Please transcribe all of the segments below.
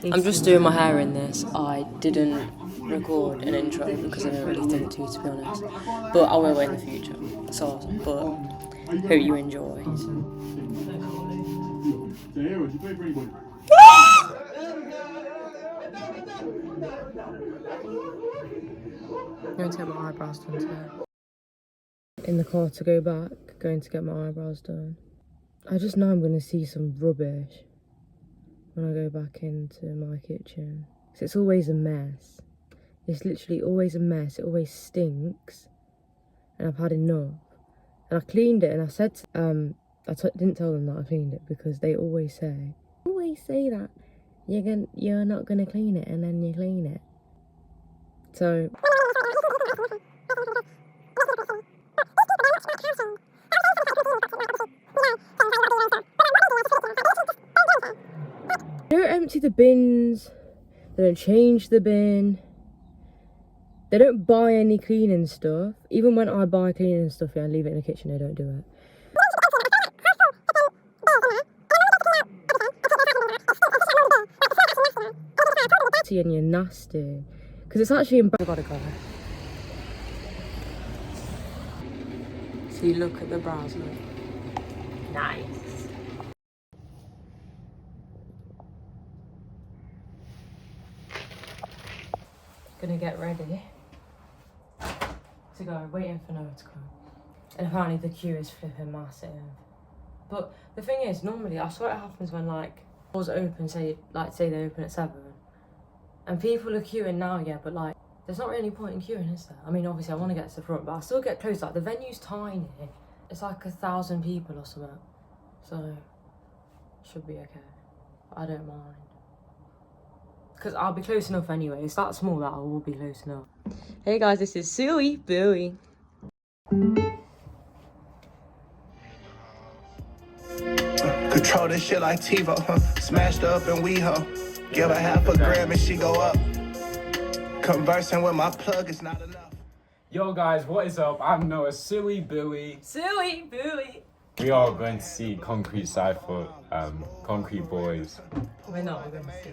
I'm just doing my hair in this. I didn't record an intro because I didn't really think to be honest. But I will in the future. But hope you enjoy. I'm going to get my eyebrows done today. In the car to go back, going to get my eyebrows done. I just know I'm going to see some rubbish when I go back into my kitchen. Because it's always a mess. It's literally always a mess. It always stinks. And I've had enough. And I cleaned it and I said, didn't tell them that I cleaned it because they always say that you're not going to clean it and then you clean it. So... They don't empty the bins, they don't change the bin, they don't buy any cleaning stuff. Even when I buy cleaning stuff, I leave it in the kitchen, they don't do it. And you're nasty. Because it's actually embarrassing. I gotta go. So you look at the brows, look. Nice. Gonna get ready to go, waiting for Noah to come. And apparently the queue is flipping massive. But the thing is, normally I swear it happens when like doors open, say they open at 7. And people are queuing now, yeah, but like there's not really any point in queuing, is there? I mean, obviously I want to get to the front, but I still get close. Like the venue's tiny. It's like 1,000 people or something. So should be okay. I don't mind. Because I'll be close enough anyway. It's that small that I will be close enough. Hey guys, this is Suey Booey. Control this shit like TiVo, huh? Smashed up and we ho. Give her half a gram and she go up. Conversing with my plug is not enough. Yo guys, what is up? I'm Noah, Suey Booey. Suey Booey. We are going to see Concrete Cypher, Concrete Boys. We're not going to see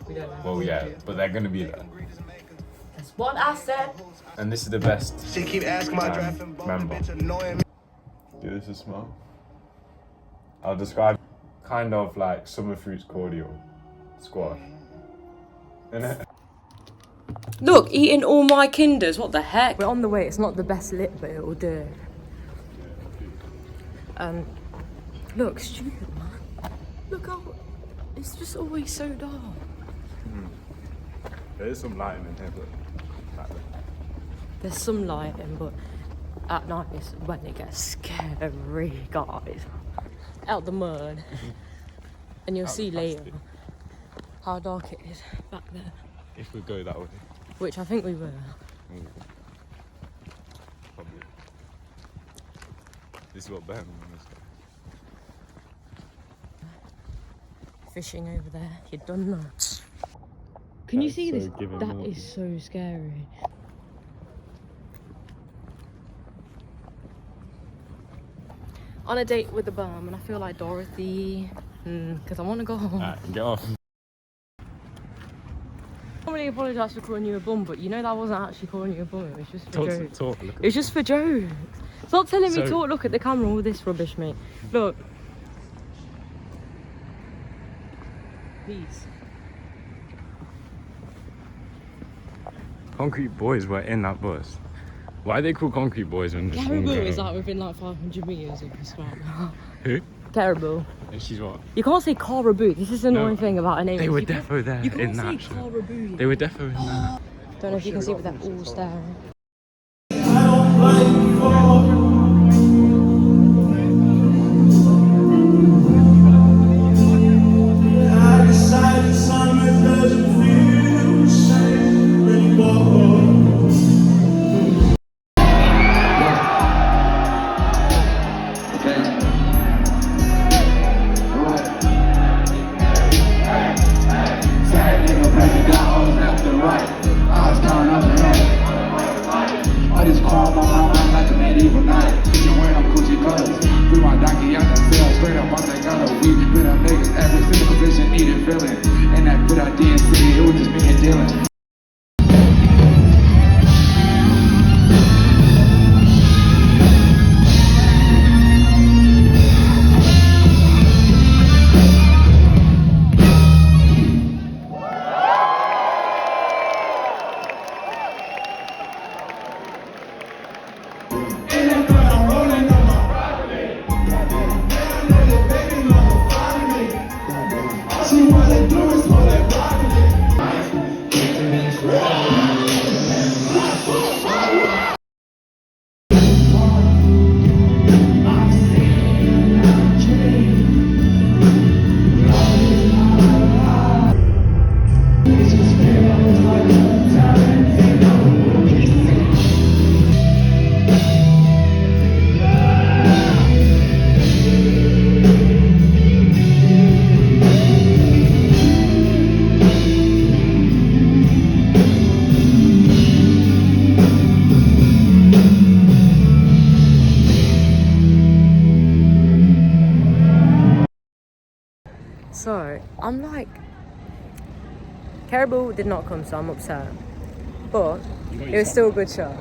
we don't know. Well, yeah, but they're going to be there. That's what I said. And this is the best She keep asking my drafting member. bitch annoying me. Give this a smell. I'll describe kind of like summer fruits cordial squash. Innit? Look, eating all my Kinders, what the heck? We're on the way, it's not the best lit, but it will do. Look, stupid man. Look how, it's just always so dark. There is some lighting in here, but There's some lighting, but at night is when it gets scary, guys. Out the mud. And you'll see later how dark it is back there. if we go that way. Which I think we will. Probably. This is what Birmingham is. Fishing over there, you done that. Can you see this? That is so scary. On a date with the bum, and I feel like Dorothy, because I want to go home. Alright, get off. I normally apologise for calling you a bum, but you know that wasn't actually calling you a bum, it was just for jokes. It was just for jokes. Stop telling me talk, look at the camera, all this rubbish, mate. Look. Please. Concrete Boys were in that bus. Why are they called Concrete Boys when there's one Caribou girl? is like within like 500 metres of this right now. Who? Caribou. And she's what? You can't say caribou. This is the annoying thing about a name. They were defo there you in can't that. say caribou. They were defo in that. Don't know if you can see, but they're all staring. So, I'm like, Caribou did not come, so I'm upset. But it was still a good shot.